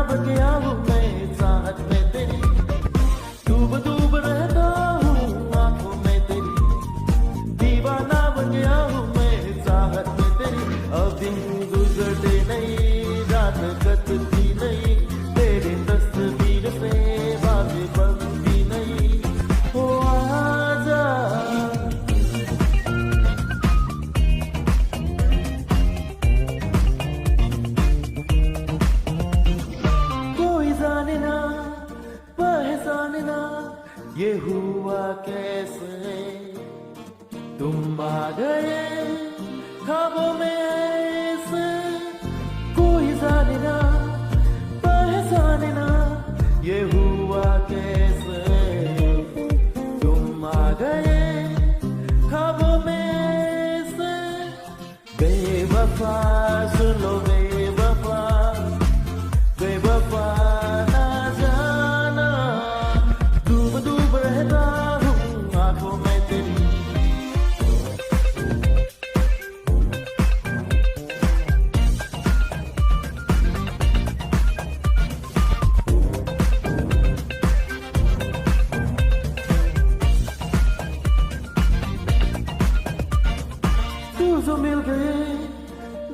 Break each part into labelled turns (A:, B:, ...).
A: बन गया हूँ मैं चाहत में तेरी, डूब डूब रहता हूँ आंखों में तेरी, दीवाना बन गया हूँ मैं चाहत में तेरी। अब दिन गुजरते नहीं, रात कटती नहीं, तेरे तस्वीर से बातें बनती नहीं। हो आजा कोई जाने ना पहचाने ना ये हुआ कैसे, तुम आ गए ख्वाबों में ऐसे। कोई जाने ना पहचाने ना ये हुआ कैसे, तुम आ गए ख्वाबों में ऐसे। बेवफा सुन लो बेवफा, बेवफा ना जाना, डूब डूब रहता हूँ आंखों में तेरी। तू जो मिल गए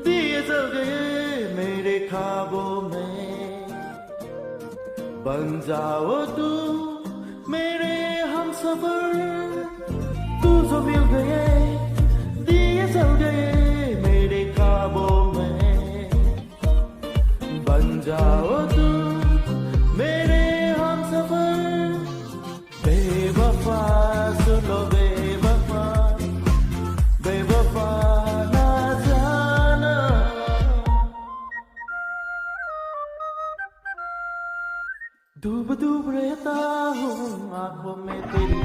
A: दिए जल गए मेरे ख्वाबों में, बन जाओ तू मेरे हमसफर। तू जो मिल गए दिए जल गए मेरे ख्वाबों में, बन जाओ तू मेरे हमसफर। बेवफा सुनो बेवफा, बेवफा ना जाना, डूब डूब रहता हूँ आंखों में तेरी,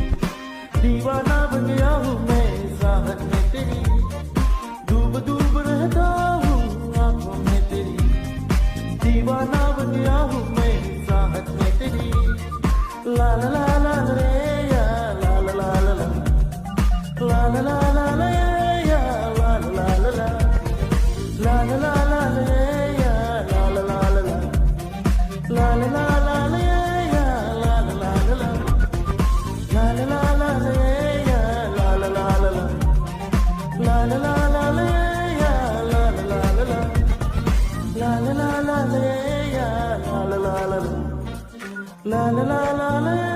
A: दीवाना बन गया हूँ मैं चाहत में तेरी, डूब डूब रहता हूँ आंखों में तेरी, दीवाना बन गया हूँ मैं चाहत में तेरी। ला ला ला ला रे या ला ला ला ला ला, ला ला ला ला ला या ला ला ला ला, ला ला ला ला रे या ला ला ला ला ला, ला ला ला ला ला या ला ला ला ला ला, ला ला ला ला रे या ला ला ला ला ला, ला ला ला ला रे या ला ला ला ला ला, ला ला ला ला रे या ला ला ला ला ला, ला ला ला ला ला।